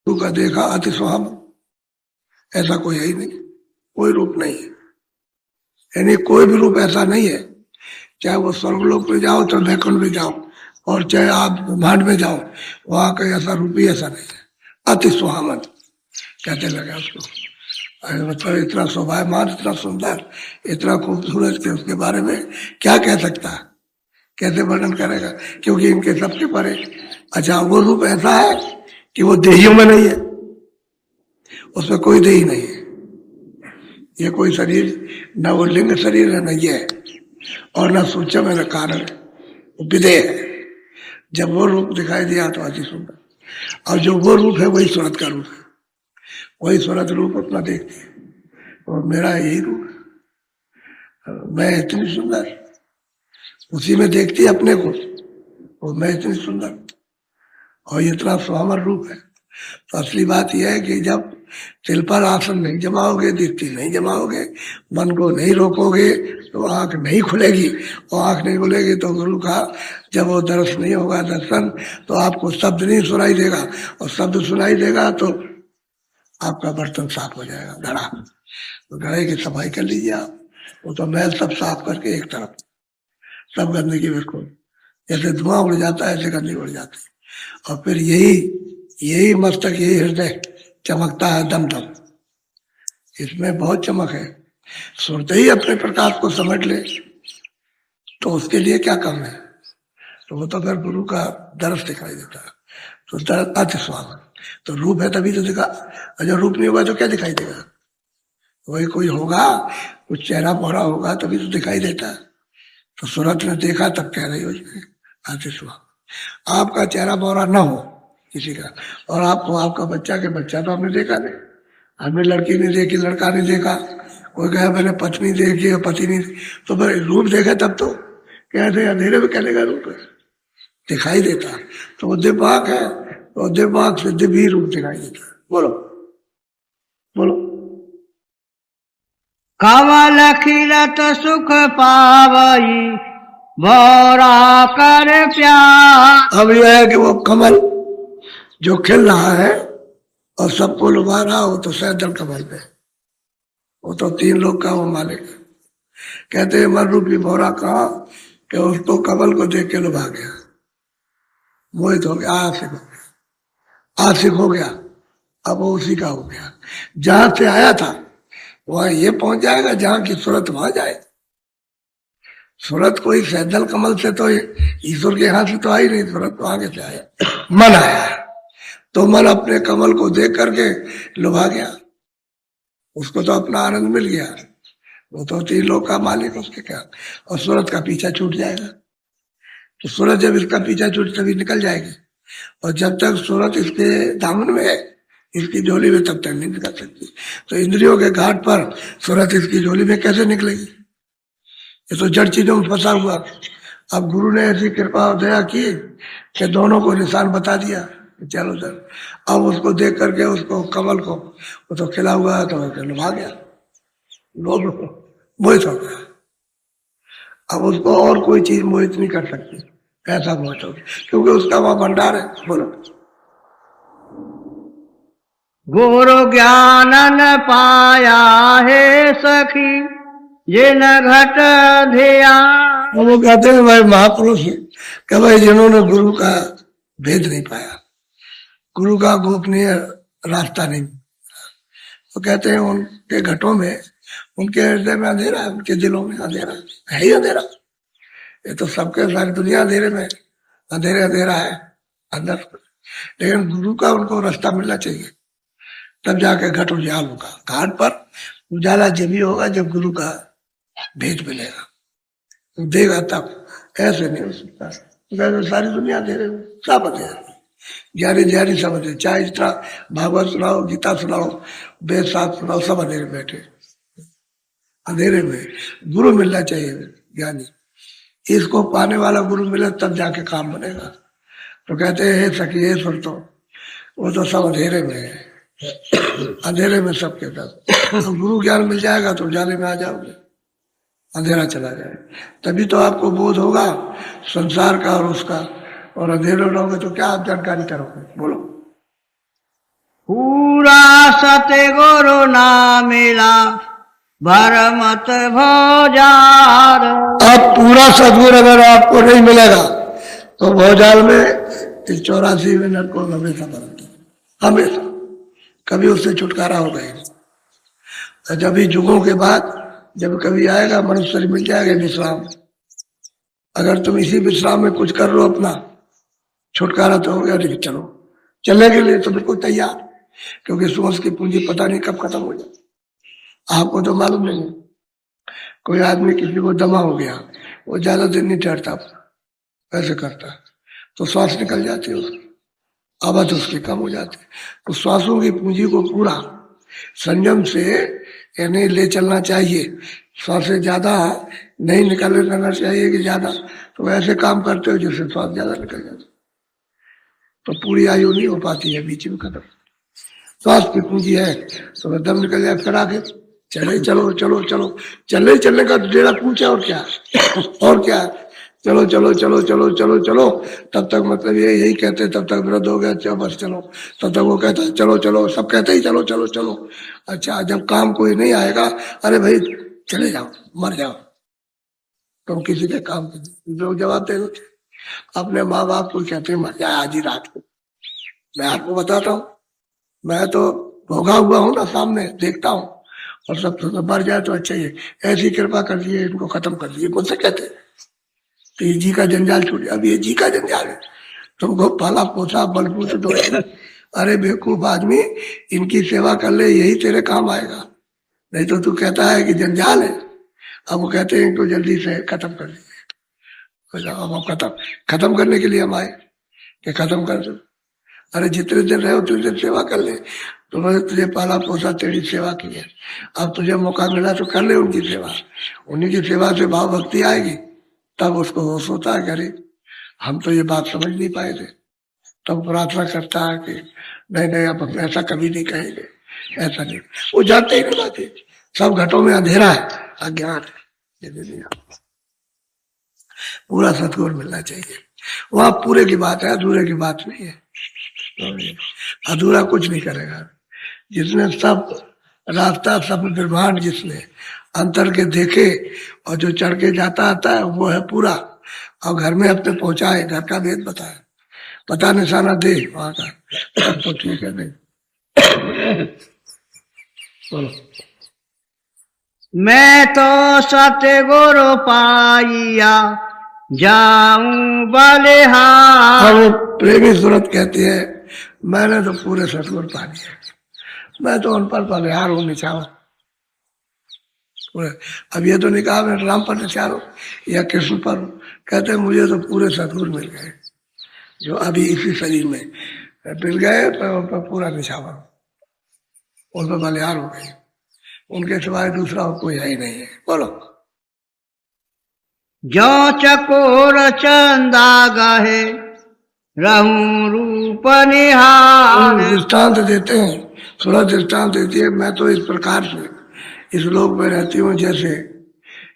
गुरु का देखा अति सुहाम, ऐसा कोई है ही नहीं, कोई रूप नहीं है, यानी कोई भी रूप ऐसा नहीं है, चाहे वो स्वर्गलोक में जाओ चाहे वैकुंठ में जाओ और चाहे आप ब्रह्मांड में जाओ, वहां का ऐसा रूप ही ऐसा नहीं है। अति सुहामन कहते लगे उसको, मतलब इतना शोभायमान, इतना सुंदर, इतना खूबसूरत कि उसके बारे में क्या कह सकता है, कैसे वर्णन करेगा, क्योंकि इनके सबके परे। अच्छा, वो रूप ऐसा है कि वो देहियों में नहीं है, उसमें कोई देही नहीं है, ये कोई शरीर न वो लिंग शरीर है न ये है, और न सूक्ष्म है न कारण, विदेह है। जब वो रूप दिखाई दिया तो अति सुंदर, और जो वो रूप है वही सूरत का रूप है, वही सूरत रूप अपना देखते हैं, और मेरा यही रूप है, मैं इतनी सुंदर, उसी में देखती है अपने को, और मैं इतनी सुंदर और इतना सुहावर रूप है। तो असली बात यह है कि जब तिल पर आसन नहीं जमाओगे, दृष्टि नहीं जमाओगे, मन को नहीं रोकोगे, तो आंख नहीं खुलेगी, और आंख नहीं खुलेगी तो गुरु का जब वो दर्शन नहीं होगा, दर्शन, तो आपको शब्द नहीं सुनाई देगा, और शब्द सुनाई देगा तो आपका बर्तन साफ हो जाएगा, घड़ा, तो घड़े की सफाई कर लीजिए आप, वो तो मैल सब साफ करके एक तरफ, सब गंदगी बिल्कुल, जैसे धुआं उड़ जाता है ऐसे गंदगी उड़ जाती है, और फिर यही यही मस्तक, यही हृदय चमकता है दम दम, इसमें बहुत चमक है। सुनते ही अपने प्रकाश को समझ ले तो उसके लिए क्या कम है, तो वो तो फिर गुरु का दर्श दिखाई देता है, तो दर्श अति स्वागत, तो रूप है तभी तो दिखा, अगर रूप नहीं होगा तो क्या दिखाई देगा, वही कोई होगा, कुछ चेहरा पौड़ा होगा तभी तो दिखाई देता है, तो सूरत ने देखा तब कह रही हो अति स्वागत। आपका चेहरा पौड़ा ना हो किसी का, और आपको आपका बच्चा के बच्चा तो हमने देखा नहीं, हमने लड़की नहीं देखी, लड़का नहीं देखा, कोई कहे मैंने पत्नी देखी है पति नहीं, तो भाई रूप देखा तब तो कहते अंधेरे में कहने का रूप है, दिखाई देता, तो वो दिमाग है, तो दिमाग से दिव्य रूप दिखाई देता है। बोलो बोलो। कमल खिलत सुख पावई भौरा कर प्यार। अब यह है कि वो कमल जो खिल रहा है और सबको लुभा रहा, वो तो सैदल कमल पे, वो तो तीन लोग का वो मालिक है। कहते हैं मन रूपी भौरा कहा कि उसको कमल को देख के लुभा गया, मोहित हो गया, आशिक हो गया, आशिक हो गया, अब वो उसी का हो गया, जहां से आया था वहां ये पहुंच जाएगा, जहां की सूरत वहां जाए। सूरत कोई सैदल कमल से तो ईश्वर के यहाँ से तो आई नहीं, सूरत तो आगे से आया, मन आया, तो मन अपने कमल को देख करके लुभा गया, उसको तो अपना आनंद मिल गया, वो तो तीन लोग का मालिक उसके क्या, और सूरत का पीछा छूट जाएगा, तो सूरत जब इसका पीछा छूट तभी निकल जाएगी, और जब तक सूरत इसके दामन में है, इसकी झोली में, तब तक नहीं निकल सकती। तो इंद्रियों के घाट पर सूरत इसकी झोली में कैसे निकलेगी, ये तो जड़ चीजों में फंसा हुआ। अब गुरु ने ऐसी कृपा और दया की कि दोनों को निशान बता दिया, चलो सर, अब उसको देख करके उसको कमल को, वो तो खिला हुआ है, तो लुभा गया, लोग मोहित हो गया, अब उसको और कोई चीज मोहित नहीं कर सकती, ऐसा मोहित हो गया, क्योंकि उसका वहां भंडार है। बोलो। गुरु ज्ञानन पाया है सखी जिन घट ध्यान। वो कहते हैं भाई महापुरुष कि भाई जिन्होंने गुरु का भेद नहीं पाया, गुरु का गोपनीय रास्ता नहीं, तो कहते हैं उनके घटों में, उनके हृदय में अंधेरा है, उनके दिलों में अंधेरा है ही अंधेरा, ये तो सबके सारी दुनिया अंधेरे में, अंधेरे अंधेरा है अंदर, लेकिन गुरु का उनको रास्ता मिलना चाहिए, तब जाके घट उजाल होगा। घाट पर उजाला जब ही होगा जब गुरु का भेद मिलेगा, तो देगा तब, ऐसे नहीं हो सकता, तो सारी दुनिया अंधेरे में, सब अंधेरे, ज्ञानी ज्ञानी सब अंधेरे, चाहे इस तरह भागवत सुनाओ, गीता सुनाओ, वेद शास्त्र सुनाओ, सब अंधेरे बैठे, अंधेरे में गुरु मिलना चाहिए ज्ञानी, इसको पाने वाला गुरु मिले तब जाके काम बनेगा। तो कहते हैं हे सखी हे सुन, तो वो तो सब अंधेरे में है, अंधेरे में सबके साथ, तो गुरु ज्ञान मिल जाएगा तो उजाले में आ जाओगे, अंधेरा चला जाए, तभी तो आपको बोध होगा संसार का और उसका, और अंधेरे रहोगे तो क्या आप जानकारी करोगे। बोलो। पूरा सतगुरु ना मिला भरमत भौजाल। अब पूरा सदगुरु अगर आपको नहीं मिलेगा तो भौजाल में इस 84 मिनट को हमेशा बरतते, हमेशा, कभी उससे छुटकारा होगा ही नहीं। तो जब भी युगों के बाद जब कभी आएगा मनुष्य शरीर मिल जाएगा विश्राम, अगर तुम इसी विश्राम में कुछ कर लो अपना छुटकारा तो हो गया। लेकिन चलो, चलने के लिए तो बिल्कुल तैयार, क्योंकि सोच की पूंजी पता नहीं कब खत्म हो जाए, आपको तो मालूम नहीं है। कोई आदमी किसी को दमा हो गया, वो ज्यादा दिन नहीं ठहरता, ऐसे करता है तो श्वास निकल जाती है उसकी, आवाज उसकी कम हो जाती है। तो श्वासों की पूंजी को पूरा संयम से यानी ले चलना चाहिए। श्वास से ज्यादा नहीं निकालने देना चाहिए कि ज्यादा, तो ऐसे काम करते हो जिससे श्वास ज्यादा निकल जाता, तो पूरी आयु नहीं हो पाती है, बीच में खत्म। श्वास की पूंजी है तो दम निकल जाए, फिर आगे चले, चलो चलो चलो, चलने का डेरा पूछा और क्या और क्या, चलो चलो चलो चलो चलो चलो, तब तक मतलब यही कहते तब तक विरोध हो गया, चलो बस चलो, तब तक वो कहता है चलो चलो, सब कहते ही चलो चलो चलो। अच्छा, जब काम कोई नहीं आएगा, अरे भाई चले जाओ, मर जाओ, तुम किसी के काम लोग जवाब दे दो। अपने माँ बाप को कहते हैं मर जाए आज ही रात को। मैं आपको बताता हूँ, मैं तो भोगा हुआ हूँ ना, सामने देखता हूँ, और सब तो मर जाए तो अच्छा ही है, ऐसी कृपा कर दिए, इनको खत्म कर दिए। मुझसे कहते तो ये जी का जंजाल छूट गया, अब ये जी का जंजाल है, तुमको पाला पोसा बलबूत दो। अरे बेवकूफ आदमी, इनकी सेवा कर ले, यही तेरे काम आएगा, नहीं तो तू कहता है कि जंजाल है। अब वो कहते हैं इनको जल्दी से खत्म कर दीजिए। अब खत्म करने के लिए हम आए कि खत्म कर दो। अरे जितने दिन रहे उतने दिन सेवा कर ले, तुमने तुझे पाला पोसा, तेरी सेवा की है, अब तुझे मौका मिला तो कर ले उनकी सेवा। उन्हीं की सेवा से भाव भक्ति आएगी, तब उसको होश होता है, अरे हम तो ये बात समझ नहीं पाए थे। तब प्रार्थना करता है कि नहीं नहीं, अब हम ऐसा कभी नहीं कहेंगे, ऐसा नहीं। वो जानते ही नहीं बातें, सब घटों में अंधेरा है, अज्ञान है। पूरा सतगुरु मिलना चाहिए, वहां पूरे की बात है, अधूरे की बात नहीं है। अधूरा कुछ नहीं करेगा। जिसने सब रास्ता, सब निर्माण जिसने अंतर के देखे और जो चढ़ के जाता आता है वो है पूरा, और घर में अपने पहुंचाए, घर का भेद बताए, पता निशाना दे वहां का, सब तो ठीक है। नहीं बोलो, मैं तो सतगुरु पाइया जाऊं बलिहार। वो प्रेमी सूरत कहती है, मैंने तो पूरे सतगुरु पा लिया, मैं तो उन पर बलिहार हूँ, निछावर। अब ये तो नहीं कहा मैं राम पर निछावर हूँ या कृष्ण पर, कहते मुझे तो पूरे सतगुरु मिल गए, जो अभी इसी शरीर में मिल गए, पर पूरा निछावर, उन पर बलिहार हो गए, उनके सिवाय दूसरा कोई है ही नहीं है। बोलो, जो चकोर चंदा गाहे रहूं रूप निहार। दृष्टांत देते हैं, थोड़ा दृष्टांत देती है, मैं तो इस प्रकार से इस लोक में रहती हूँ जैसे,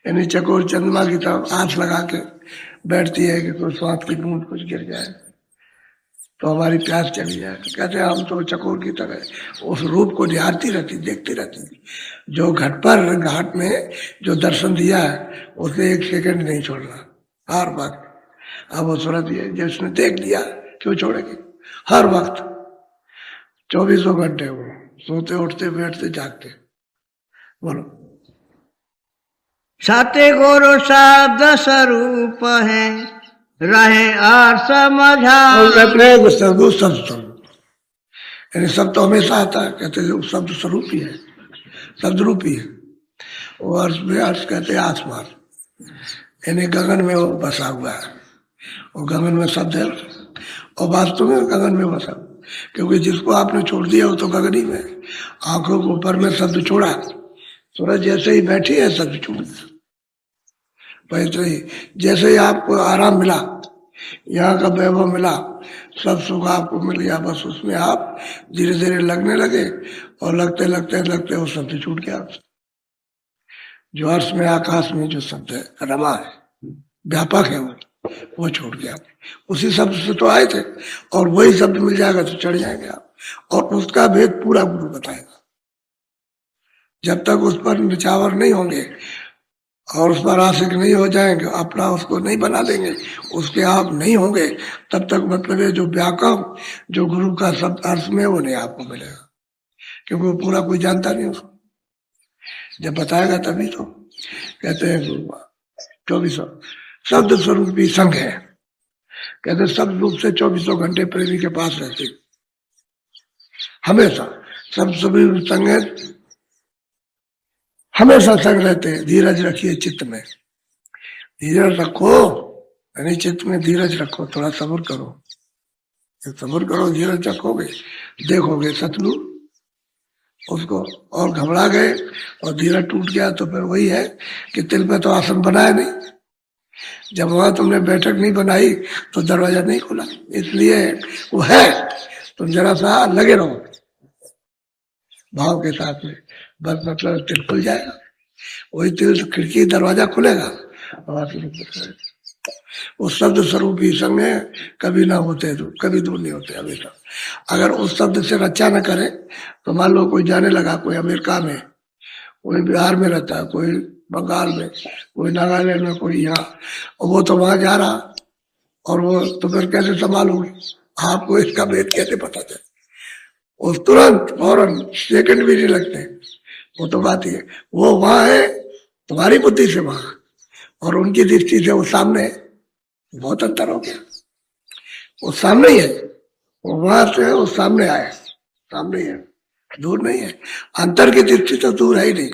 यानी चकोर चंद्रमा की तरफ आंख लगा के बैठती है कि कोई स्वाद की बूंद कुछ गिर जाए तो हमारी प्यास चली जाए। तो कहते हैं हम तो चकोर की तरह उस रूप को निहारती रहती, देखती रहती, जो घाट में जो दर्शन दिया है उसे एक सेकंड नहीं छोड़ना, हर वक्त। अब वो सूरत है जिसने देख लिया क्यों छोड़ेगी, हर वक्त 24 घंटे वो सोते उठते बैठते जागते। बोलो, सतगुरु शब्द स्वरूप है रहे और समझा। सदगुरु यानी सब तो हमेशा आता है, कहते हैं शब्द स्वरूप ही है, शब्द रूप ही है। वो अर्थ में, अर्थ कहते हैं आसमान, यानी गगन में वो बसा हुआ है, वो गगन में शब्द है और वास्तव में गगन में बसा, क्योंकि जिसको आपने छोड़ दिया वो तो गगन ही में, आंखों के ऊपर में शब्द छोड़ा, सूरज जैसे ही बैठी है शब्द छूट गया। वैसे ही जैसे ही आपको आराम मिला, यहाँ का वैभव मिला, सब सुख आपको मिल गया, बस उसमें आप धीरे धीरे लगने लगे और लगते लगते लगते वो शब्द छूट गया आपसे। जो अर्थ में आकाश में जो शब्द है, रमा है, व्यापक है, वो छूट गया। उसी शब्द से तो आए थे और वही शब्द मिल जाएगा तो चढ़ जाएंगे आप। और उसका भेद पूरा गुरु बताएगा। जब तक उस पर निछावर नहीं होंगे और उस पर आशिक नहीं हो जाएंगे, अपना उसको नहीं बना देंगे, उसके आप नहीं होंगे, तब तक मतलब ये जो व्याकरण जो गुरु का शब्द अर्थ में वो नहीं आपको मिलेगा, क्योंकि वो पूरा कोई जानता नहीं उसको। जब बताएगा तभी तो कहते हैं गुरु 24 शब्द स्वरूप भी संघ है। कहते शब्द रूप से 24 घंटे प्रेमी के पास रहते हमेशा। शब्द स्वरूप संघ है, हमेशा संग रहते हैं। धीरज रखिए चित्त में, धीरज रखो, यानी चित्त में धीरज रखो, थोड़ा सब्र करो। जब सब्र करो, धीरज रखोगे, देखोगे शत्रु उसको और घबरा गए और धीरज टूट गया, तो फिर वही है कि तिल पे तो आसन बनाया नहीं। जब वहां तुमने बैठक नहीं बनाई तो दरवाजा नहीं खुला, इसलिए वो है, तुम जरा सा लगे रहो भाव के साथ में, बस मतलब तिल खुल जाएगा। वही तिल खिड़की दरवाजा खुलेगा और वो शब्द स्वरूप ही संग है, कभी ना होते तो कभी दूर नहीं होते हमेशा। अगर उस शब्द से रक्षा न करे तो मान लो कोई जाने लगा, कोई अमेरिका में, कोई बिहार में रहता है, कोई बंगाल में, कोई नागालैंड में, कोई यहाँ, और वो तो वहां जा रहा, और वो तो फिर कैसे संभालोगे? आपको इसका भेद कैसे पता चले? उस तुरंत फौरन सेकंड भी नहीं लगते, वो तो बात ही है। वो वहां है तुम्हारी बुद्धि से वहां, और उनकी दृष्टि से वो सामने है, बहुत अंतर हो गया। वो सामने ही है, वो वहां से वो सामने आए, सामने ही है, दूर नहीं है। अंतर की दृष्टि से दूर है ही नहीं,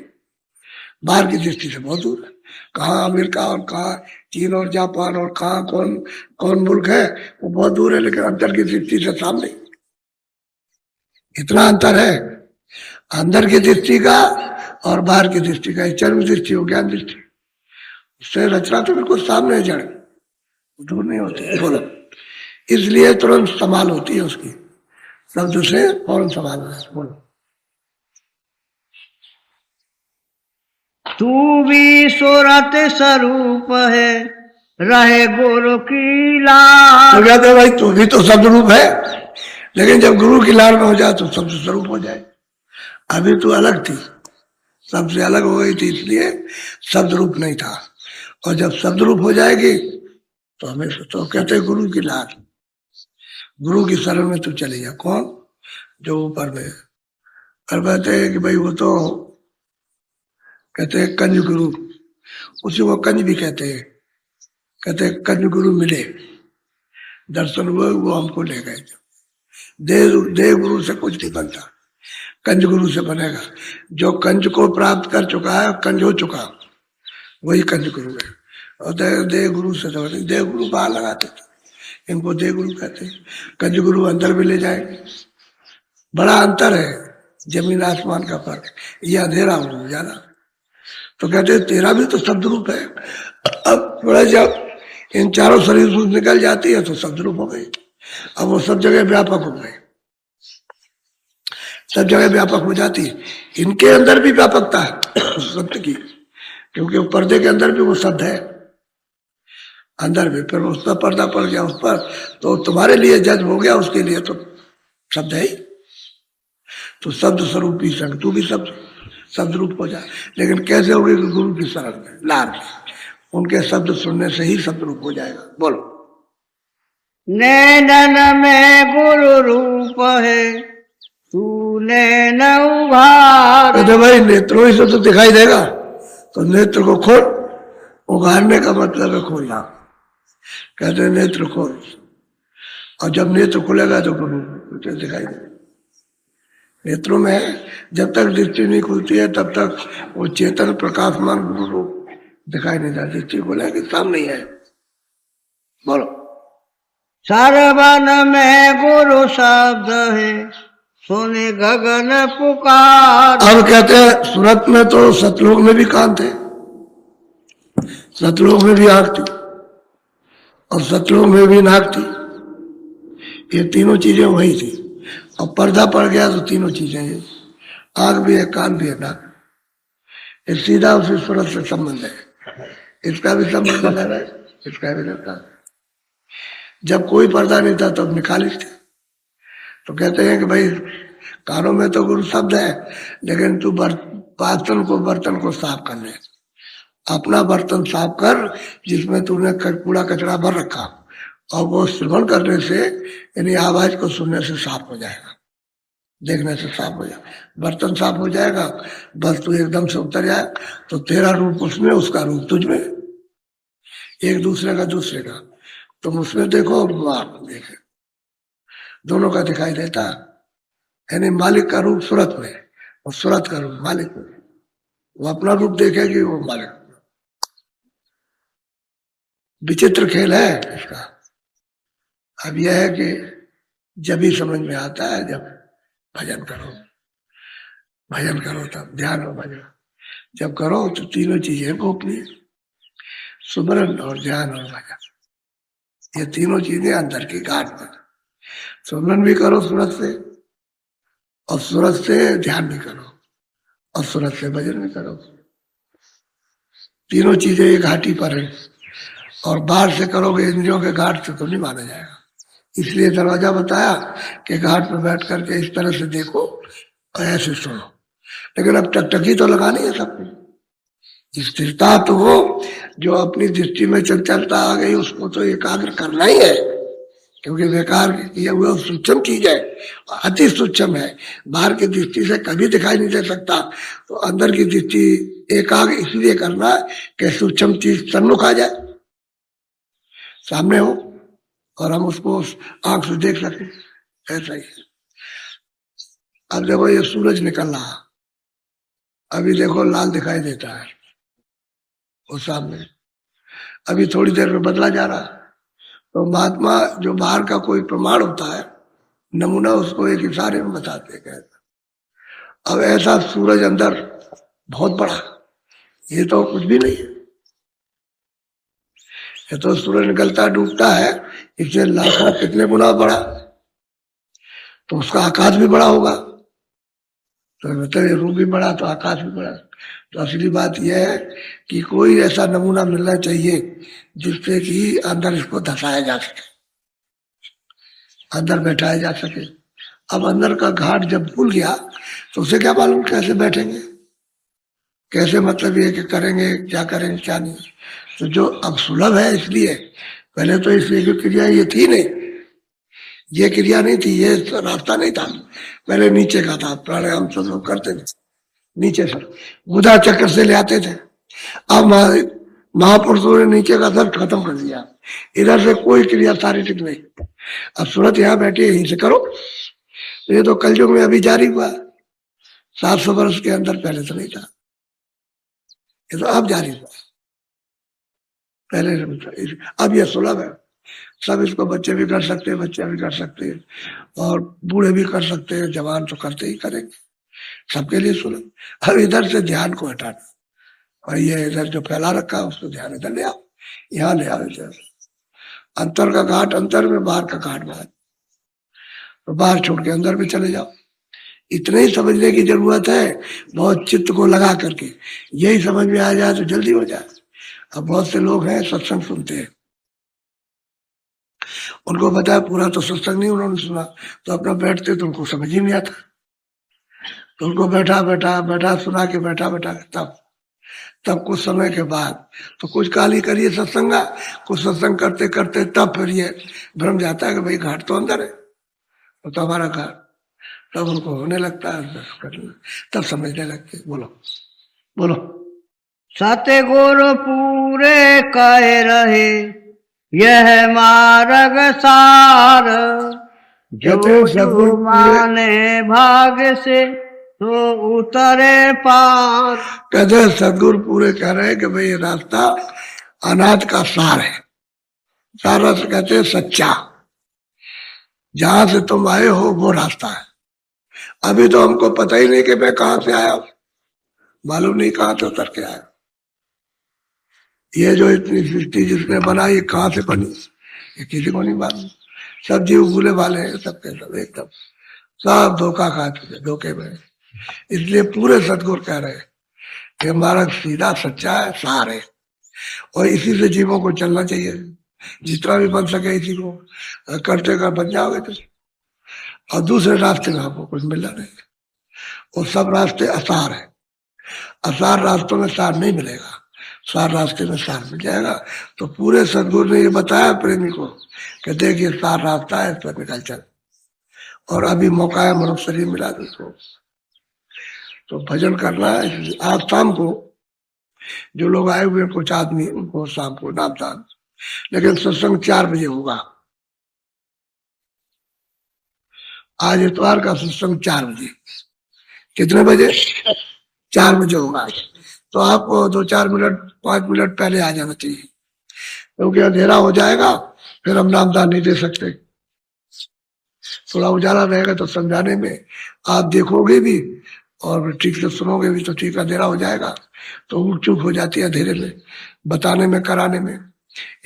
बाहर की दृष्टि से बहुत दूर है। कहाँ अमेरिका और कहाँ चीन और जापान और कहाँ कौन कौन मुल्क है, वो बहुत दूर है, लेकिन अंतर की दृष्टि से सामने। इतना अंतर है अंदर की दृष्टि का और बाहर की दृष्टि का। चर्म दृष्टि हो, ज्ञान दृष्टि, उससे रचना तो बिल्कुल सामने है, जड़ दूर नहीं होती। बोलो, इसलिए तुरंत संभाल होती है उसकी, शब्द से फौरन संभाल है। बोलो, तू भी सूरत स्वरूप है, रहे गुरु की लाल। तो कहते भाई तू भी तो शब्द रूप है, लेकिन जब गुरु की लाल में हो जाए तो शब्द स्वरूप हो जाए। अभी तू अलग थी, सबसे अलग हो गई थी, इसलिए शब्द रूप नहीं था। और जब शब्द रूप हो जाएगी तो हमें तो कहते हैं गुरु की लाल, गुरु की शरण में तू चले जा। कौन? जो ऊपर में। और कहते हैं कि भाई वो तो कहते हैं कंज गुरु, उसी को कंज भी कहते हैं। कहते हैं कंज गुरु मिले, दर्शन हुए, वो हमको ले गए। देव गुरु से कुछ नहीं बनता, कंज गुरु से बनेगा। जो कंज को प्राप्त कर चुका है, कंज हो चुका, वही कंज गुरु है। और देव गुरु से तो देव गुरु बाहर लगाते थे, इनको देव गुरु कहते हैं। कंज गुरु अंदर भी ले जाएंगे। बड़ा अंतर है, जमीन आसमान का फर्क। ये अंधेरा हो जाना, तो कहते हैं तेरा भी तो शब्द रूप है। अब थोड़ा जब इन चारों शरीर से निकल जाती है तो शब्द रूप हो गई। अब वो सब जगह व्यापक हो गए, सब जगह व्यापक हो जाती है। इनके अंदर भी व्यापकता है शब्द की, क्योंकि वो पर्दे के अंदर भी वो शब्द है, अंदर भी। फिर उस पर पर्दा पड़ गया, उस पर तो तुम्हारे लिए जज हो गया, उसके लिए तो शब्द है ही। तो शब्द स्वरूप भी संग, तू भी शब्द रूप हो जाए। लेकिन कैसे होगी? गुरु की शरण में, लाल, उनके शब्द सुनने से ही शब्द रूप हो जाएगा। बोलो, नैनन में गुरु रूप है, तू नैन उघार। तो भाई नेत्रों ही से तो दिखाई देगा, तो नेत्र को खोल। उघाड़ने का मतलब है खोलना, कहते हैं नेत्र खोल। और जब नेत्र खुलेगा तो गुरु दिखाई देगा। नेत्रों में जब तक दृष्टि नहीं खुलती है तब तक वो चेतन प्रकाशमान गुरु रूप दिखाई नहीं देता। दृष्टि खुलेगी सामने ही है। बोलो, सरवन में गुरु शब्द है, सुने गगन पुकार। अब कहते हैं सूरत में तो सतलोक में भी कान थे, सतलोक में भी आंख थी, और सतलोक में भी नाक थी। ये तीनों चीजें वही थी। और पर्दा पड़ गया तो तीनों चीजें, आंख भी है, कान भी है, नाक। ये सीधा उसी सूरत से संबंध है। इसका भी संबंध लग रहा है, इसका भी लगता है। जब कोई पर्दा नहीं था तब निकाली थे, तो कहते हैं कि भाई कानों में तो गुरु शब्द है, लेकिन तू बर्तन को साफ कर ले। अपना बर्तन साफ कर जिसमें तूने कूड़ा कचरा भर रखा, और वो श्रवण करने से यानी आवाज को सुनने से साफ हो जाएगा, देखने से साफ हो जाएगा, बर्तन साफ हो जाएगा। बस तू एकदम से उतर जाए तो तेरा रूप उसमें, उसका रूप तुझ में, एक दूसरे का दूसरे का। तुम उसमें देखो और वो आप देखे, दोनों का दिखाई देता। यानी मालिक का रूप सूरत में और सूरत का रूप मालिक में। वो अपना रूप देखेगी, वो मालिक। विचित्र खेल है इसका। अब यह है कि जब ही समझ में आता है जब भजन करो, भजन करो तब ध्यान हो भजन। जब करो तो तीनों चीजें गोपनीय, सुमरन और ध्यान और भजन, ये तीनों चीजें अंदर की गांठ में। सुमरन भी करो सूरत से, और सूरत से ध्यान भी करो, और सूरत से भजन भी करो। तीनों चीजें एक घाटी पर है, और बाहर से करोगे इंद्रियों के घाट से तो नहीं माना जाएगा। इसलिए दरवाजा बताया कि घाट पर बैठ करके इस तरह से देखो और ऐसे सुनो। लेकिन अब टकटकी तो लगानी है सबको। स्थिरता तो वो जो अपनी दृष्टि में चंचलता आ गई उसको तो एकाग्र करना ही है, क्योंकि बेकार किया हुआ सूक्ष्म चीज है, अति सूक्ष्म है, बाहर की दृष्टि से कभी दिखाई नहीं दे सकता। तो अंदर की दृष्टि एकाग्र इसलिए करना कि सूक्ष्म चीज सन्मुख आ जाए, सामने हो, और हम उसको आंख से देख सके। ऐसा ही अब देखो ये सूरज निकल रहा, अभी देखो लाल दिखाई देता है वो सामने, अभी थोड़ी देर में बदला जा रहा। तो महात्मा जो बाहर का कोई प्रमाण होता है, नमूना, उसको एक इशारे में बताते हैं। अब ऐसा सूरज अंदर बहुत बड़ा, ये तो कुछ भी नहीं है। ये तो सूरज निकलता डूबता है, इससे लाखों कितने गुना बड़ा, तो उसका आकाश भी बड़ा होगा। तो मतलब रूप भी बड़ा तो आकाश भी बड़ा। तो असली बात यह है कि कोई ऐसा नमूना मिलना चाहिए जिससे कि अंदर इसको धसाया जा सके, अंदर बैठाया जा सके। अब अंदर का घाट जब भूल गया तो उसे क्या मालूम कैसे बैठेंगे, कैसे, मतलब ये कि करेंगे क्या करेंगे क्या नहीं। तो जो अब सुलभ है इसलिए, पहले तो इसलिए की क्रिया ये थी नहीं, ये क्रिया नहीं थी, ये रास्ता नहीं था। पहले नीचे का था, प्राणायाम सब लोग करते थे नीचे से, बुधा चक्कर से ले आते थे। अब महापुरुषों ने नीचे का सब खत्म कर दिया, इधर से कोई क्रिया शारीरिक नहीं। अब सूरत यहाँ बैठी यहीं से करो। तो ये तो कलयुग में अभी जारी हुआ, 700 वर्ष के अंदर, पहले तो नहीं था, ये तो अब जारी हुआ, पहले अब ये सुलभ है। सब इसको बच्चे भी कर सकते हैं, बच्चे भी कर सकते हैं, और बूढ़े भी कर सकते हैं, जवान तो करते ही करेंगे, सबके लिए सुलभ। अब इधर से ध्यान को हटाना, और ये इधर जो फैला रखा है उसको ध्यान इधर ले आओ, यहाँ ले आओ। इधर अंतर का घाट अंतर में, बाहर का घाट बाहर, तो बाहर छोड़ के अंदर में चले जाओ। इतने ही समझने की जरूरत है, बहुत चित्त को लगा करके यही समझ में आ जाए तो जल्दी हो जाए। अब बहुत से लोग हैं सत्संग सुनते हैं, उनको बताया पूरा तो सत्संग नहीं उन्होंने सुना, तो अपना बैठते तो उनको समझ ही नहीं आता। तो उनको बैठा बैठा बैठा सुना के बैठा बैठा तब कुछ समय के बाद तो कुछ काल ही करिए सत्संगा, कुछ सत्संग करते करते तब फिर ये भ्रम जाता है कि भाई घाट तो अंदर है, तो हमारा घाट, तब उनको होने लगता है, तब समझने लगते। बोलो बोलो। सतगुर पूरे कह रहे यह मार्ग सार, जो माने भाग्य से तो उतरे पार। कहते सदगुरु पूरे कह रहे हैं कि भाई ये रास्ता अनाथ का सार है। सारा से कहते हैं सच्चा, जहां से तुम आए हो वो रास्ता है। अभी तो हमको पता ही नहीं कि मैं कहां से आया, मालूम नहीं कहां से उतर के आया। ये जो इतनी सृष्टि जिसने बनाई कहां से बनी ये किसी को नहीं मालूम। सब जीव भूले वाले हैं, सबके सब एकदम सब धोखा खा चुके, धोखे में। इसलिए पूरे सदगुरु कह रहे हैं कि हमारा सीधा सच्चा है, सार है, और इसी से जीवों को चलना चाहिए। जितना भी बन सके इसी को करते कर बन जाओगे तो। और दूसरे रास्ते में आपको कुछ मिलना नहीं। वो सब रास्ते आसार है। आसार रास्तों में सार नहीं मिलेगा, सार रास्ते में सार मिल जाएगा। तो पूरे सदगुरु ने ये बताया प्रेमी को कि देखिए सार रास्ता है, इस पर निकल चल। और अभी मौका है, मनुष्य शरीर मिला दूसरो। तो भजन करना है। आज शाम को जो लोग आए हुए कुछ आदमी, उनको शाम को नामदान, लेकिन सत्संग 4 बजे होगा। आज इतवार का सत्संग 4 बजे। कितने बजे? 4 बजे होगा। तो आपको 2-4 मिनट 5 मिनट पहले आ जाना चाहिए, क्योंकि अंधेरा हो जाएगा, फिर हम नामदान नहीं दे सकते। थोड़ा उजाला रहेगा तो समझाने में आप देखोगे भी और ठीक से सुनोगे भी, तो ठीक अंधेरा हो जाएगा तो ऊँट चूक हो जाती है अंधेरे में, बताने में कराने में।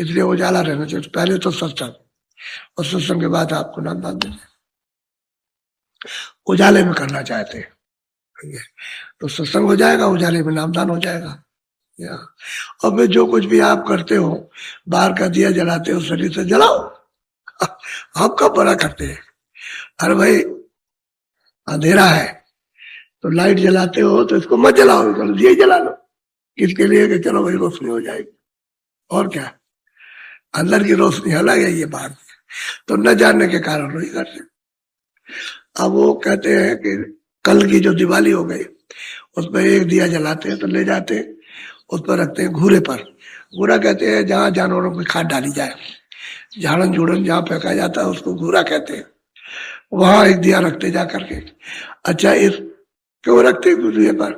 इसलिए उजाला रहना चाहिए। पहले तो सत्संग, और सत्संग के बाद आपको नामदान देना। उजाले में करना चाहते हैं तो सत्संग हो जाएगा, उजाले में नामदान हो जाएगा। और फिर जो कुछ भी आप करते हो, बाहर का दिया जलाते हो, शरीर से जलाओ। आपका बड़ा करते हैं। अरे भाई अंधेरा है तो लाइट जलाते हो तो इसको मत जलाओ, दिए जला लो। किसके लिए? कि चलो भाई रोशनी हो जाएगी। और क्या, अंदर की रोशनी अलग है, ये बात। तो न जानने के कारण वही करते। अब वो कहते हैं कि कल की जो दिवाली हो गई, उस पर एक दिया जलाते हैं तो ले जाते हैं, उस पर रखते हैं घूरे पर। घूरा कहते हैं जहाँ जानवरों की खाद डाली जाए, झाड़न झूड़न जहाँ फेंका जाता है उसको घूरा कहते हैं। वहां एक दिया रखते जा करके। अच्छा, इस क्यों रखते हैं दिए पर?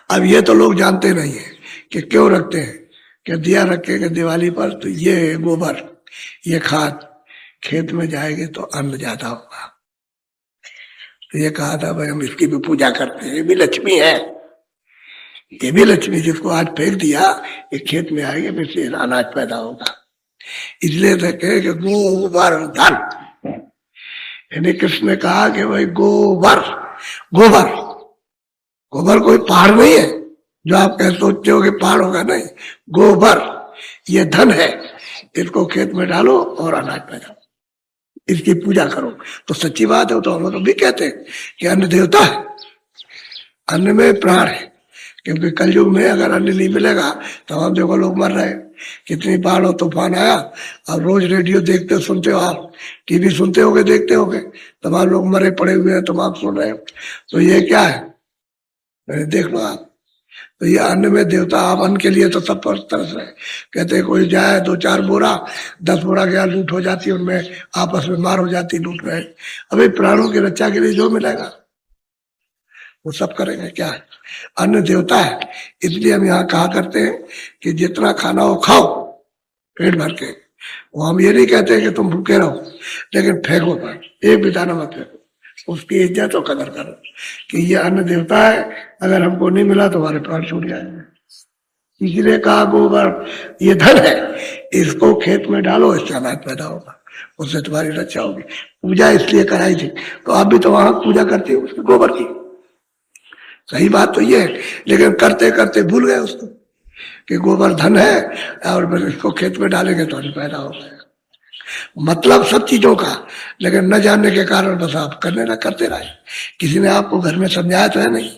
अब ये तो लोग जानते नहीं है कि क्यों रखते हैं। कि दिया रखेंगे दिवाली पर तो ये गोबर, ये खाद खेत में जाएगी तो अन्न ज्यादा होगा। तो ये कहा था भाई हम इसकी भी पूजा करते हैं, ये भी लक्ष्मी है, ये भी लक्ष्मी, जिसको आज फेंक दिया ये खेत में आएगी, फिर से अनाज पैदा होगा। इसलिए तो कहे कि गोवर्धन, यानी कृष्ण ने कहा कि भाई गोबर, गोबर, गोबर कोई पहाड़ नहीं है जो आप कह सोचते हो कि पहाड़ होगा, नहीं। गोबर ये धन है, इसको खेत में डालो और अनाज पैदा, इसकी पूजा करो। तो सच्ची बात है। तो हम लोग भी कहते हैं कि अन्न देवता है, अन्न में प्राण है। क्योंकि कलयुग में अगर अन्न नहीं मिलेगा तो हम देखो लोग मर रहे हैं। कितनी बाढ़ और तूफान आया। अब रोज रेडियो देखते सुनते हो, आप टीवी सुनते होगे, देखते होगे, तमाम लोग मरे पड़े हुए हैं, तमाम सुन रहे हो। तो ये क्या है? देख लो आप। तो ये अन्न में देवता, आप अन्न के लिए तो सब पर तरस रहे। कहते हैं कोई जाए 2-4 बोरा 10 बोरा क्या लूट हो जाती है, उनमें आपस में मार हो जाती, लूट रहे। अभी प्राणों की रक्षा के लिए जो मिलेगा वो सब करेंगे। क्या है? अन्न देवता है। इसलिए हम यहाँ कहा करते हैं कि जितना खाना हो खाओ पेट भर के। वो हम ये नहीं कहते कि तुम भूखे रहो, लेकिन फेंको पर, एक भी दाना मत फेंको, उसकी इज्जत और कदर करो कि ये अन्न देवता है, अगर हमको नहीं मिला तो हमारे प्राण छूट जाएंगे। इसलिए कहा गोबर ये धन है, इसको खेत में डालो, इससे अनाज पैदा होगा, उससे तुम्हारी रक्षा होगी। पूजा इसलिए कराई थी। तो आप भी तो वहां पूजा करते हो उसकी, गोबर की। सही बात तो ये है, लेकिन करते करते भूल गए उसको कि गोबर धन है और फिर इसको खेत में डालेंगे तो पैदा हो जाएगा। मतलब सब चीजों का, लेकिन न जानने के कारण बस आप करते रहे। किसी ने आपको घर में समझाया तो है नहीं,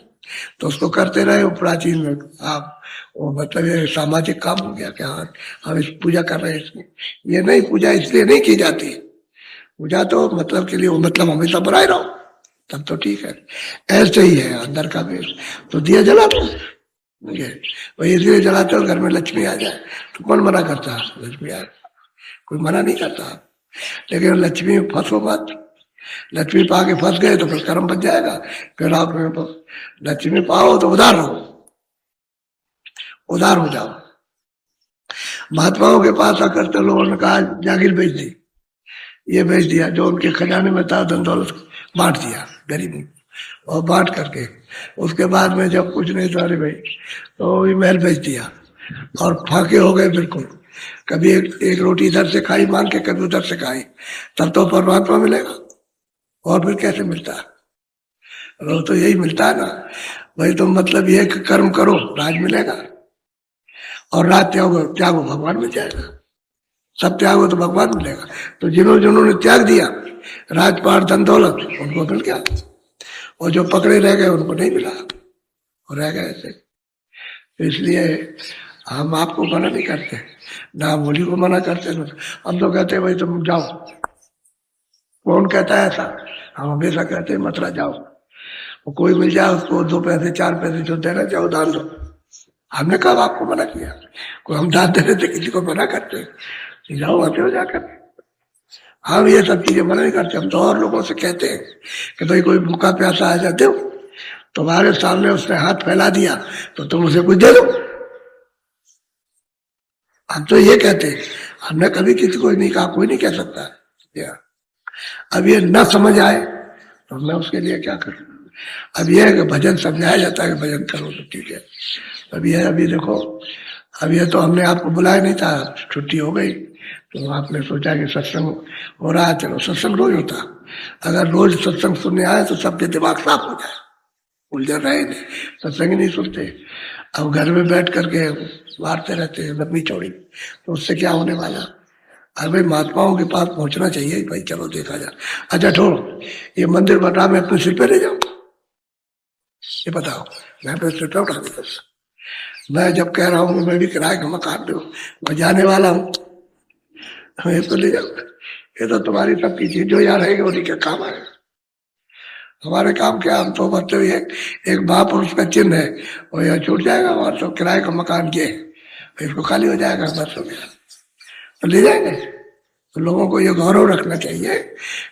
तो उसको करते रहे। वो प्राचीन में आप वो मतलब ये सामाजिक काम हो गया कि हाँ हम इस पूजा कर रहे हैं इसकी। ये नहीं, पूजा इसलिए नहीं की जाती। पूजा तो मतलब के लिए, वो मतलब हमेशा बनाए रहो तब तो ठीक है। ऐसे ही है अंदर का वेश। तो दिया जला दो, वही इसलिए जलाते हो घर में लक्ष्मी आ जाए। तो कौन मना करता है? लक्ष्मी आए, कोई मना नहीं करता। लेकिन लक्ष्मी फंसो मत। लक्ष्मी पा के फंस गए तो फिर कर्म बच जाएगा। फिर आप लक्ष्मी पाओ तो उदार रहो, उदार हो जाओ। महात्माओं के पास आकर तो लोगों ने कहा जागीर बेच दी, ये बेच दिया, जो उनके खजाने में था धन दौलत बांट दिया गरीबों, और बांट करके उसके बाद में जब कुछ नहीं था, अरे भाई तो ये महल बेच दिया और फाके हो गए बिल्कुल। कभी एक रोटी इधर से खाई मांग के, कभी उधर से खाई, तब तो परमात्मा मिलेगा। और फिर कैसे मिलता है? वो तो यही मिलता है ना भाई। तो मतलब ये कर्म करो, राज मिलेगा, और राज त्यागो, त्यागो भगवान मिल जाएगा। सब त्याग हो तो भगवान मिलेगा। तो जिन्होंने त्याग दिया राजपाट धन दौलत, उनको मिल गया, और जो पकड़े रह गए उनको नहीं मिला, और रह गए ऐसे। तो इसलिए हम आपको मना नहीं करते, ना हम होली को मना करते, हम तो कहते हैं भाई तुम जाओ। कौन कहता है ऐसा? हम हमेशा कहते हैं मथुरा जाओ, वो कोई मिल जाए उसको 2 पैसे 4 पैसे जो देना चाहो दान दो। हमने कब आपको मना किया? कोई हम दान दे रहे थे किसी को मना करते? जाओ आते हो जाकर। हम ये सब चीजें मना नहीं करते। हम तो और लोगों से कहते हैं कि भाई कोई भूखा प्यासा आ जाते हो, तुम्हारे सामने उसने हाथ फैला दिया तो तुम उसे कुछ दे दो। हम तो ये कहते हैं, हमने कभी किसी को नहीं कहा, कोई नहीं कह सकता। अब ये न समझ आए तो मैं उसके लिए क्या करूं? अब यह है कि भजन समझाया जाता है कि भजन करो तो ठीक है। अभी देखो, अब ये तो हमने आपको बुलाया नहीं था, छुट्टी हो गई तो आपने सोचा कि सत्संग हो रहा है, चलो सत्संग रोज होता। अगर रोज सत्संग सुनने आए तो सबके दिमाग साफ हो जाए, उलझन रहे नहीं, सत्संग ही नहीं सुनते। अब घर में बैठ करके मारते रहते हैं लंबी चौड़ी, तो उससे क्या होने वाला? अरे महात्माओं के पास पहुंचना चाहिए भाई, चलो देखा जाए। अच्छा छोड़ो, ये मंदिर बना मैं अपने सिर पे ले जाऊं? ये बताओ, मैं अपने सिर पे उठा देता? मैं जब कह रहा हूँ मैं भी किराए का मकान दो, मैं जाने वाला हूँ, ये तो ले जाऊंगा। ये तो तुम्हारी सबकी चीज जो यहाँ रहेगी उन्हीं के काम आएगा। हमारे काम क्या? हम तो मतलब ये एक महापुरुष का चिन्ह है, और यह छूट जाएगा, और तो किराए का मकान के इसको खाली हो जाएगा, बस हो गया, तो ले जाएंगे। तो लोगों को ये गौरव रखना चाहिए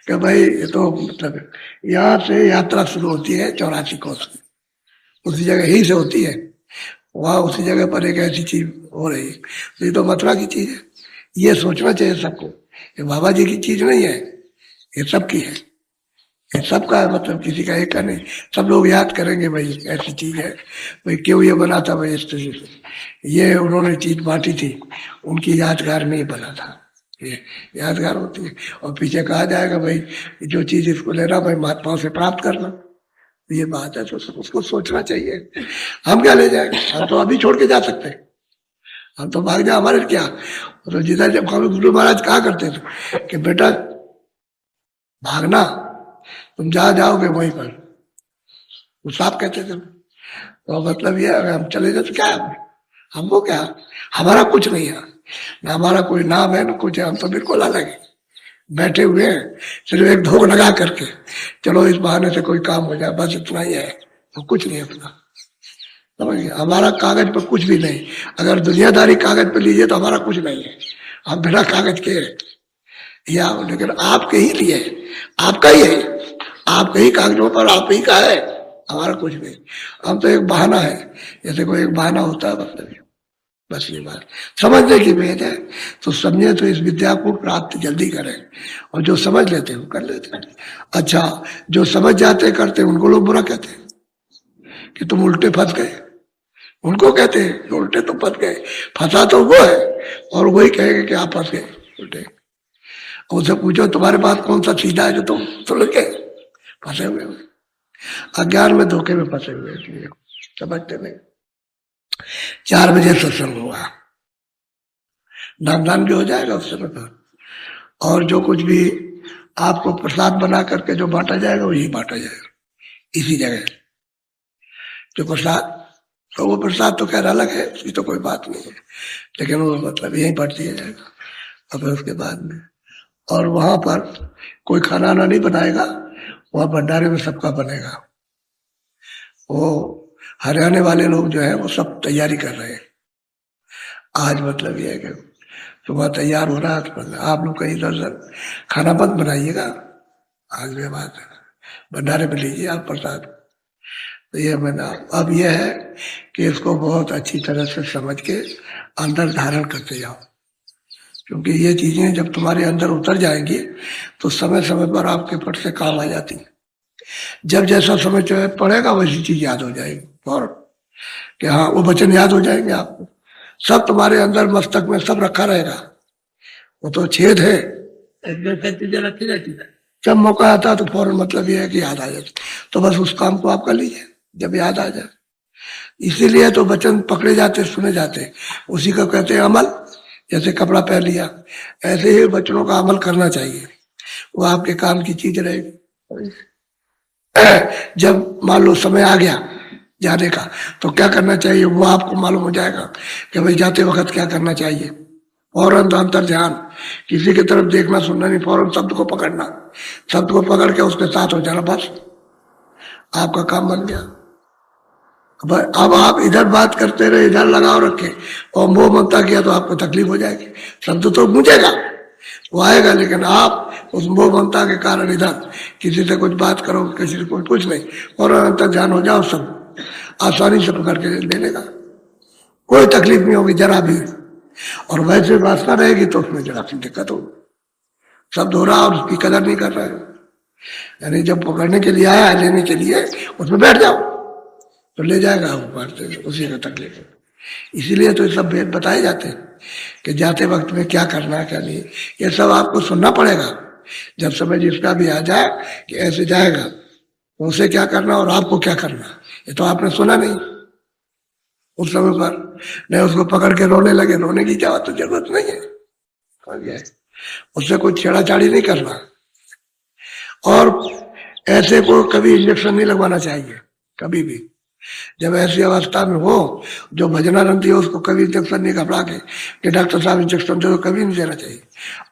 कि भाई ये तो मतलब यहाँ से यात्रा शुरू होती है 84 कोस में, उसी जगह ही से होती है, वहां उसी जगह पर एक ऐसी चीज हो रही है। तो ये तो मथुरा की चीज है, ये सोचना चाहिए सबको, ये बाबा जी की चीज नहीं है, ये सबकी है, ये सबका है, मतलब किसी का एक का नहीं। सब लोग याद करेंगे भाई ऐसी चीज है, भाई क्यों ये बना था भाई इस तरह से, ये उन्होंने चीज बांटी थी, उनकी यादगार में ही बना था, ये यादगार होती है। और पीछे कहा जाएगा भाई जो चीज इसको लेना भाई महात्माओं से प्राप्त करना, ये बात है, तो उसको सोचना चाहिए। हम क्या ले जाएंगे? हम तो अभी छोड़ के जा सकते हैं, हम तो भाग जाए, हमारे क्या? तो जिधर जब हमें गुरु महाराज कहा करते थे कि बेटा भागना, तुम जहां जाओगे वहीं पर, वो साफ कहते थे। तो मतलब ये अगर हम चले जाए तो क्या है, हमको क्या, हमारा कुछ नहीं है, ना हमारा कोई नाम है ना कुछ है, हम तो बिल्कुल अलग है, बैठे हुए हैं सिर्फ एक धोख लगा करके, चलो इस बहाने से कोई काम हो जाए, बस इतना ही है, तो कुछ नहीं अपना। समझिए, हमारा कागज पर कुछ भी नहीं। अगर दुनियादारी कागज पर लीजिए तो हमारा कुछ नहीं है, हम बिना कागज के या, लेकिन आपके ही लिए, आपका ही है, आपके ही कागजों पर आप ही का है, हमारा कुछ नहीं। हम तो एक बहाना है, जैसे कोई एक बहाना होता है, मतलब बस ये बात समझने की भेद है। तो समझे तो इस विद्या को प्राप्त जल्दी करें, और जो समझ लेते हैं वो कर लेते हैं। अच्छा, जो समझ जाते करते उनको लोग बुरा कहते हैं कि तुम उल्टे फंस गए, उनको कहते हैं उल्टे तो फंस गए, फंसा तो वो है, और वही कहेंगे कि आप फंस गए उल्टे। उनसे पूछो तुम्हारे पास कौन सा सीधा है जो तुम सुलझ गए, फंसे हुए, अज्ञान में धोखे में फंसे हुए, इसलिए समझते नहीं। 4 बजे सत्संग हुआ, नामदान भी हो जाएगा उस समय पर, और जो कुछ भी आपको प्रसाद बना करके जो बांटा जाएगा वही बांटा जाएगा इसी जगह। जो प्रसाद, तो वो प्रसाद तो खैर अलग है, उसकी तो कोई बात नहीं है, लेकिन वो मतलब यही बांट दिया जाएगा। और फिर उसके बाद में, और वहां पर कोई खाना ना नहीं बनाएगा, वहां भंडारे में सबका बनेगा। वो हरियाणा वाले लोग जो है वो सब तैयारी कर रहे हैं आज, मतलब ये है कि सुबह तैयार हो रहा है, तो आप लोग कहीं इधर खाना मत बनाइएगा, आज भी बात है, भंडारे में लीजिए आप प्रसाद। तो ये मैंने, अब यह है कि इसको बहुत अच्छी तरह से समझ के अंदर धारण करते जाओ, क्योंकि ये चीजें जब तुम्हारे अंदर उतर जाएंगी तो समय समय पर आपके पट से काम आ जाती है। जब जैसा समय पड़ेगा वैसी चीज याद हो जाएगी, और कि हाँ वो वचन याद हो जाएंगे आपको, सब तुम्हारे अंदर मस्तक में सब रखा रहेगा। वो तो छेद है, चीजें रखी रहती है, जब मौका आता है तो फौरन मतलब ये है कि याद आ जाती, तो बस उस काम को आप कर लीजिए जब याद आ जाए। इसीलिए तो वचन पकड़े जाते, सुने जाते, उसी को कहते हैं अमल। जैसे कपड़ा पहन लिया, ऐसे ही वचनों का अमल करना चाहिए, वो आपके काम की चीज रहेगी। जब मान लो समय आ गया जाने का, तो क्या करना चाहिए वो आपको मालूम हो जाएगा कि भाई जाते वक्त क्या करना चाहिए। फौरन अंतर ध्यान, किसी की तरफ देखना सुनना नहीं, फौरन शब्द को पकड़ना, शब्द को पकड़ के उसके साथ हो जाना, बस आपका काम बन गया। अब आप इधर बात करते रहे, इधर लगाव रखे और मोह ममता किया तो आपको तकलीफ हो जाएगी। शब्द तो गूंजेगा, वो आएगा, लेकिन आप उस मोह ममता के कारण इधर किसी से कुछ बात करो, किसी से कुछ नहीं, और अंतर ध्यान हो जाओ, सब आसानी से पकड़ के ले लेगा, कोई तकलीफ नहीं होगी जरा भी। और वैसे वासना रहेगी तो उसमें जरा सी दिक्कत होगी। शब्द हो रहा और उसकी कदर नहीं कर रहा है, यानी जब पकड़ने के लिए आया है, लेने के लिए, उसमें बैठ जाओ तो ले जाएगा ऊपर से, उसी का तकलीफ है। इसीलिए तो सब भेद बताए जाते हैं कि जाते वक्त में क्या करना है क्या नहीं, ये सब आपको सुनना पड़ेगा। जब समय जिसका भी आ जाए कि ऐसे जाएगा, उसे क्या करना और आपको क्या करना, ये तो आपने सुना नहीं उस समय पर। नहीं उसको पकड़ के रोने लगे, रोने की क्या तो जरूरत नहीं है, उससे कोई छेड़ाछाड़ी नहीं करना। और ऐसे को कभी इंजेक्शन नहीं लगवाना चाहिए, कभी भी। जब ऐसी अवस्था में हो, जो भजनानंदी हो उसको कभी इंजेक्शन नहीं घबरा के कि डॉक्टर साहब इंजेक्शन दे, कभी नहीं देना चाहिए,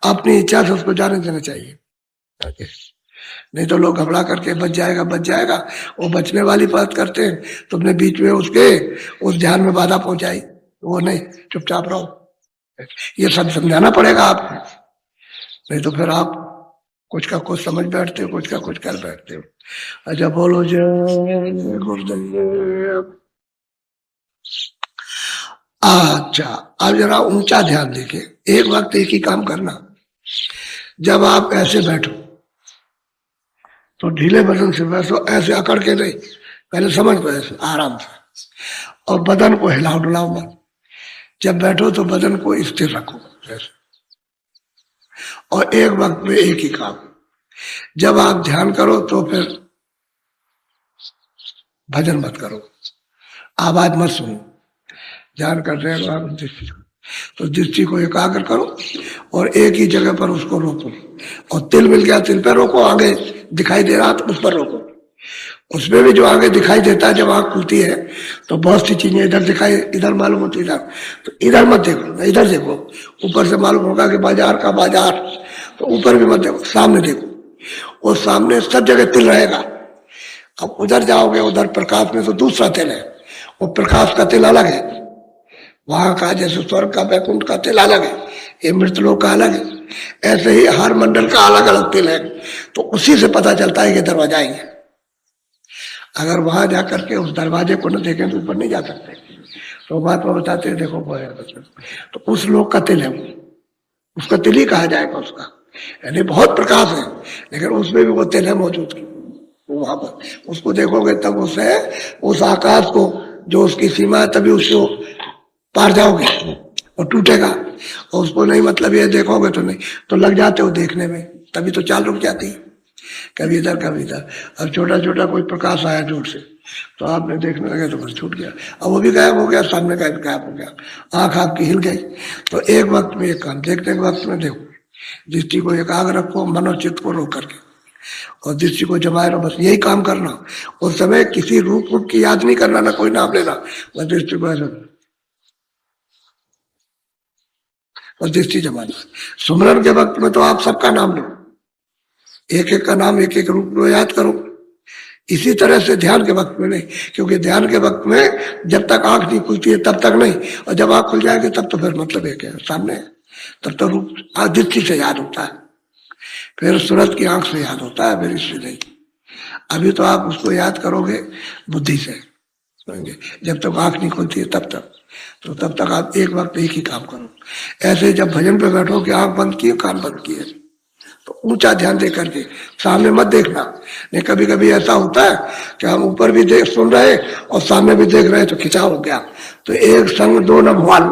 अपनी इच्छा से उसको जाने देना चाहिए। नहीं तो लोग घबरा करके बच जाएगा, वो बचने वाली बात करते हैं, तुमने बीच में उसके उस ध्यान में बाधा पहुंचाई, वो नहीं, चुपचाप रहो। ये सब समझाना पड़ेगा आपको, नहीं तो फिर आप कुछ का कुछ समझ बैठते हो, कुछ का कुछ कर बैठते हो। अच्छा बोलो जय गुरुदेव। अच्छा अब जरा ऊंचा ध्यान देके एक वक्त एक ही काम करना। जब आप ऐसे बैठो तो ढीले बदन से बैठो, ऐसे अकड़ के नहीं, पहले समझ को ऐसे आराम से, और बदन को हिलाओ डुलाओ मत। जब बैठो तो बदन को स्थिर रखो ऐसे, और एक वक्त में एक ही काम। जब आप ध्यान करो तो फिर भजन मत करो, आवाज मत सुनो, ध्यान कर रहे हो आप दृष्टि, तो दृष्टि को एकाग्र करो और एक ही जगह पर उसको रोको। और तिल मिल गया, तिल पर रोको, आगे दिखाई दे रहा तो उस पर रोको। उसमें भी जो आगे दिखाई देता है, जब आंख खुलती है तो बहुत सी चीजें इधर दिखाई, इधर मालूम होती है, तो इधर मत देखो, इधर देखो। ऊपर से मालूम होगा कि बाजार का बाजार, तो ऊपर भी मत देखो, सामने देखो, और सामने सब जगह तिल रहेगा। अब उधर जाओगे, उधर प्रकाश में तो दूसरा तिल है, वो प्रकाश का तिल अलग है, वहां का जैसे स्वर्ग का वैकुंठ का तिल अलग है, ये मृतलोक का अलग है। ऐसे ही हर मंडल का अलग अलग तिल है, तो उसी से पता चलता है कि दरवाजा ही है। अगर वहां जाकर के उस दरवाजे को न देखें तो ऊपर नहीं जा सकते। तो बात में बताते हैं, देखो वो है, तो उस लोक का तिल है, उसका तिल ही कहा जाएगा उसका, यानी बहुत प्रकाश है, लेकिन उसमें भी वो तिल है मौजूद की। वहां पर उसको देखोगे तब उसे, उस आकाश को जो उसकी सीमा है, तभी उसको पार जाओगे और टूटेगा। और उसको नहीं, मतलब ये देखोगे तो नहीं, तो लग जाते हो देखने में, तभी तो चाल रुक जाती है, कभी इधर कभी इधर। अब छोटा छोटा कोई प्रकाश आया दूर से, तो आपने देखने लगे तो बस छूट गया, अब वो भी गायब हो गया, सामने का भी गायब हो गया, आंख आपकी हिल गई। तो एक वक्त में एक काम, देखने के वक्त में देखो, दृष्टि को एकाग्र रखो, मनोचित्त को रोक करके, और दृष्टि को जमाए रहो, बस यही काम करना। उस समय किसी रूप की याद नहीं करना, ना कोई नाम लेना, बस दृष्टि को ऐसा, और दृष्टि जमाना। सुमरन के वक्त में तो आप सबका नाम लो, एक एक का नाम एक एक रूप में याद करो। इसी तरह से ध्यान के वक्त में नहीं, क्योंकि ध्यान के वक्त में जब तक आंख नहीं खुलती है तब तक नहीं, और जब आंख खुल जाएगी तब तो फिर मतलब एक है सामने, तब तो रूप दृष्टि से याद होता है, फिर सूरत की आंख से याद होता है, फिर इससे नहीं। अभी तो आप उसको याद करोगे बुद्धि से, जब तक आंख नहीं खुलती है तब तक, तो तब तक आप एक वक्त एक ही काम करो। ऐसे जब भजन पे बैठो कि आंख बंद किए, कान बंद किए, तो ऊंचा ध्यान दे करके सामने मत देखना। नहीं कभी कभी ऐसा होता है कि हम ऊपर भी देख सुन रहे और सामने भी देख रहे, तो खिंचाव हो गया। तो एक संग दो न भवाल,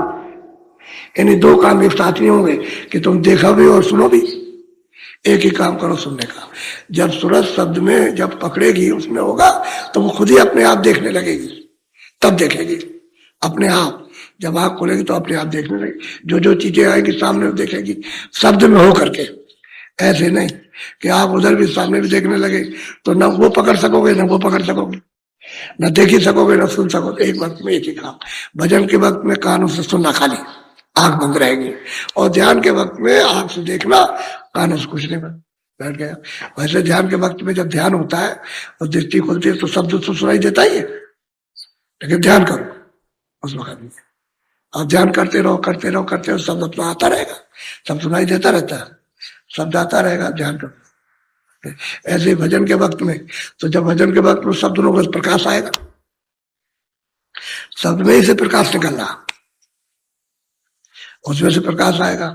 यानी दो काम एक साथ नहीं होंगे कि तुम देखो भी और सुनो भी, एक ही काम करो सुनने का। जब सूरज शब्द में जब पकड़ेगी, उसमें होगा, तो वो खुद ही अपने आप देखने लगेगी, तब देखेगी अपने आप। जब आँख खोलेगी तो अपने आप देखने लगे, जो जो चीजें आएंगी सामने वो देखेगी शब्द में हो करके। ऐसे नहीं कि आप उधर भी सामने भी देखने लगे तो न वो पकड़ सकोगे न वो पकड़ सकोगे, न देख ही सकोगे न सुन सकोगे। एक वक्त में एक ही काम, भजन के वक्त में कानों से सुनना खाली, आंख बंद रहेगी, और ध्यान के वक्त में आंख से देखना, कानों से कुछ नहीं बैठ गया। वैसे ध्यान के वक्त में जब ध्यान होता है और दृष्टि खुलती है तो शब्द तो सुनाई देता ही है, लेकिन ध्यान करो उस वक्त में। आप ध्यान करते रहो करते रहो करते रहो, शब्द अपना आता रहेगा, सब सुनाई देता रहता है, शब्द आता रहेगा, ध्यान करो। ऐसे भजन के वक्त में, तो जब भजन के वक्त में शब्द में प्रकाश आएगा, शब्द में ही से प्रकाश निकल रहा, उसमें से प्रकाश आएगा।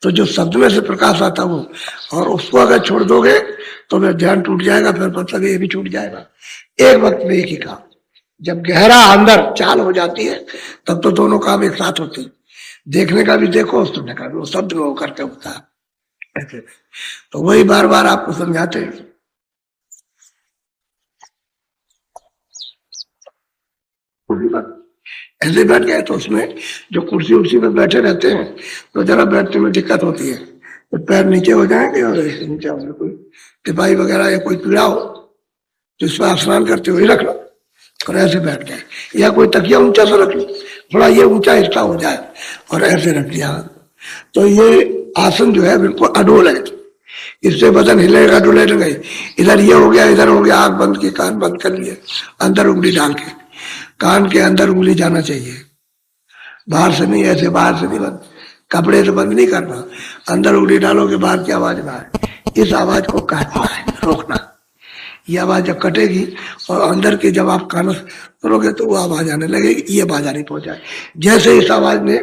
तो जो शब्द में से प्रकाश आता वो, और उसको अगर छोड़ दोगे तो फिर ध्यान टूट जाएगा, फिर मतलब ये भी छूट जाएगा। एक वक्त में एक ही काम, जब गहरा अंदर चाल हो जाती है तब तो दोनों काम एक साथ होते हैं, देखने का भी देखो, सुनने का भी, वो शब्द में वो करके होता है। ऐसे तो वही बार बार आपको समझाते हैं। ऐसे बैठ गए तो उसमें जो कुर्सी उर्सी में बैठे रहते हैं तो जरा बैठने में दिक्कत होती है, तो पैर नीचे हो जाएंगे और ऐसे नीचे होंगे, कोई टिपाई वगैरह या कोई पीड़ा हो तो इसमें स्नान करते हुए रख लो और ऐसे बैठ गए, या कोई तकिया ऊंचा सा रख लो, थोड़ा ये ऊंचा हिस्सा हो जाए और ऐसे रख लिया। तो ये आसन जो है बिल्कुल अडोल है, इससे बदन हिलेगा डुलेगा नहीं। इधर ये हो गया, इधर हो गया, आंख बंद की, कान बंद कर लिए, अंदर उंगली डाल के, कान के अंदर उंगली जाना चाहिए, बाहर से नहीं, ऐसे बाहर से नहीं बंद, कपड़े से बंद नहीं करना, अंदर उंगली डालोगे बाहर की आवाज ना आए, इस आवाज को काटना है, रोकना। ये आवाज जब कटेगी और अंदर की जब आप कान करोगे तो वो आवाज आने लगेगी, ये बाधा नहीं पहुंचाए। जैसे इस आवाज ने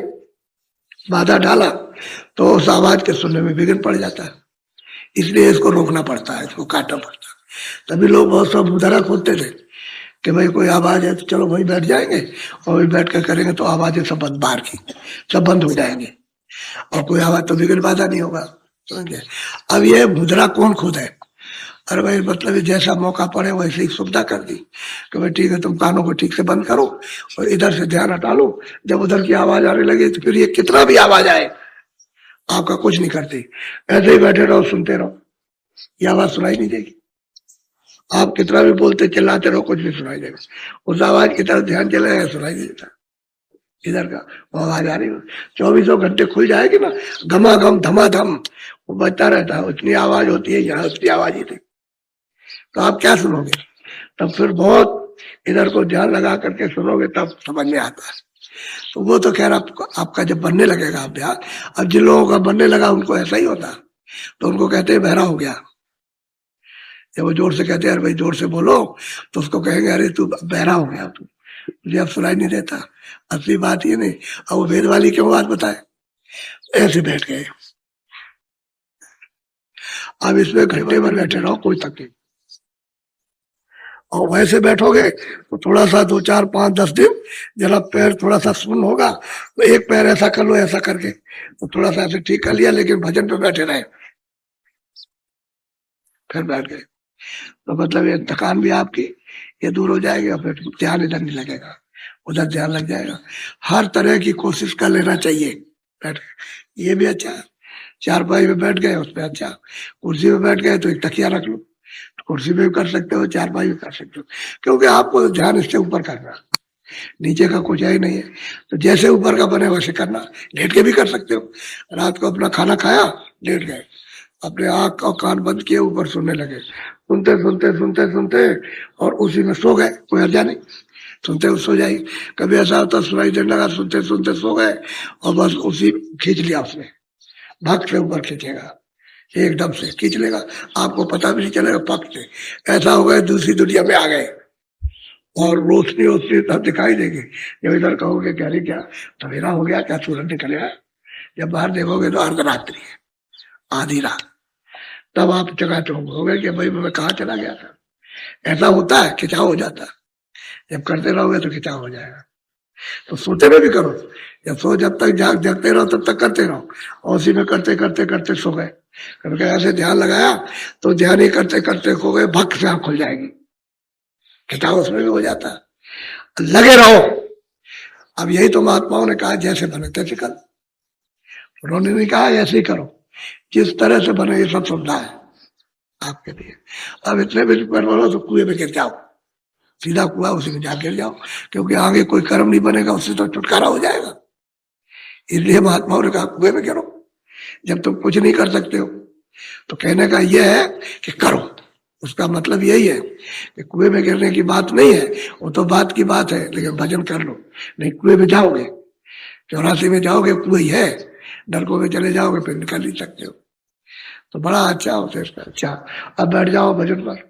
बाधा डाला तो उस आवाज के सुनने में विघ्न पड़ जाता है, इसलिए इसको रोकना पड़ता है, इसको काटना पड़ता है। तभी लोग बहुत सब मुदरा खोदते थे कि भाई कोई आवाज है तो चलो वहीं बैठ जाएंगे और वहीं बैठ कर करेंगे तो आवाजें सब बंद, बाहर की सब बंद हो जाएंगे और कोई आवाज तो विघ्न बाधा नहीं होगा, समझे। अब ये मुद्रा कौन खुद है, अरे भाई मतलब जैसा मौका पड़े वैसे ही सुविधा कर दी कि भाई ठीक है तुम कानों को ठीक से बंद करो और इधर से ध्यान हटा लो, जब उधर की आवाज आने लगे तो फिर ये कितना भी आवाज आए आपका कुछ नहीं करती, ऐसे ही बैठे रहो, सुनते रहो, ये आवाज सुनाई नहीं देगी। आप कितना भी बोलते चिल्लाते रहो, कुछ भी सुनाई देगा, उस आवाज की तरफ ध्यान चलेगा, सुनाई नहीं देता। इधर का वो आवाज आ रही हो 24 घंटे खुल जाएगी ना, घमाघम धमाधम वो बजता रहता है, उतनी आवाज होती है, यहाँ उतनी आवाज ही थी, तो आप क्या सुनोगे। तब फिर बहुत इधर को ध्यान लगा करके सुनोगे तब समझ में आता है। तो वो तो खैर आपका जब बनने लगेगा अभ्यास, अब जिन लोगों का बनने लगा उनको ऐसा ही होता, तो उनको कहते हैं बहरा हो गया। जब वो जोर से कहते हैं अरे भाई जोर से बोलो, तो उसको कहेंगे अरे तू बहरा हो गया, तू मुझे अब सुनाई नहीं देता। असली बात ये नहीं, अब वो वेद वाली क्यों बात बताए, ऐसे बैठ गए। अब इसमें घंटे भर बैठे रहो, कोई तकलीफ, और वैसे बैठोगे तो थोड़ा सा 2 4 5 10 दिन जरा पैर थोड़ा सा सुन होगा तो एक पैर ऐसा कर लो, ऐसा करके तो थोड़ा सा ऐसे ठीक कर लिया, लेकिन भजन पे बैठे रहे, फिर बैठ गए तो मतलब ये थकान भी आपकी ये दूर हो जाएगी और फिर ध्यान इधर नहीं लगेगा, उधर ध्यान लग जाएगा। हर तरह की कोशिश कर लेना चाहिए बैठ, ये भी अच्छा है। चारपाई में बैठ गए उस पर अच्छा, कुर्सी में बैठ गए तो एक तकिया रख लो, कुर्सी में भी कर सकते हो, चारपाई भी कर सकते हो, क्योंकि आपको ध्यान इससे ऊपर करना, नीचे का कुछ है ही नहीं है। तो जैसे ऊपर का बने वैसे करना, लेट के भी कर सकते हो। रात को अपना खाना खाया, लेट गए, अपने आंख और कान बंद किए, ऊपर सुनने लगे, सुनते सुनते सुनते सुनते और उसी में सो गए, कोई हर्जा नहीं, सुनते सो जाएगी। कभी ऐसा होता सुनाई देने लगा, सुनते सुनते सो गए और बस उसी खींच लिया, उसने भक्त से ऊपर खींचेगा, एकदम से खींच लेगा, आपको पता भी नहीं चलेगा, पक से ऐसा हो गए दूसरी दुनिया में आ गए और रोशनी रोशनी तब दिखाई देगी। जब इधर कहोगे क्या रे क्या सवेरा हो गया, क्या सूरज निकलेगा, जब बाहर देखोगे तो अर्धरात्रि है, आधी रात, तब आप चकाचौंध हो गए कि भाई मैं कहाँ चला गया था। ऐसा होता है, खिंचाव हो जाता है, जब करते रहोगे तो खिंचाव हो जाएगा। तो सोते में भी करो, जब तक जगते रहो तब तक करते रहो, और उसी में करते करते करते सो गए, करके ऐसे ध्यान लगाया तो ध्यान ही करते करते खो गए, भक्त से आँख खुल जाएगी, खिंचाव उसमें भी हो जाता है। लगे रहो, अब यही तो महात्माओं ने कहा, जैसे बने तैसे करो। उन्होंने नहीं कहा ऐसे ही करो, जिस तरह से बने ये सब सुविधा है आपके लिए। अब इतने भी पर बोलो तो कुएं में गिर जाओ, सीधा कुआ, उसी में जा गिर जाओ, क्योंकि आगे कोई कर्म नहीं बनेगा, उससे तो छुटकारा हो जाएगा। इसलिए महात्माओं ने कहा कुएं में गिरो, जब तुम कुछ नहीं कर सकते हो। तो कहने का यह है कि करो, उसका मतलब यही है कि कुएं में गिरने की बात नहीं है, वो तो बात की बात है, लेकिन भजन कर लो। नहीं कुएं में जाओगे, 84 में जाओगे, कुएं है, नलकों में चले जाओगे, फिर निकल नहीं सकते हो। तो बड़ा अच्छा होता है इसका। अच्छा, अब बैठ जाओ भजन पर।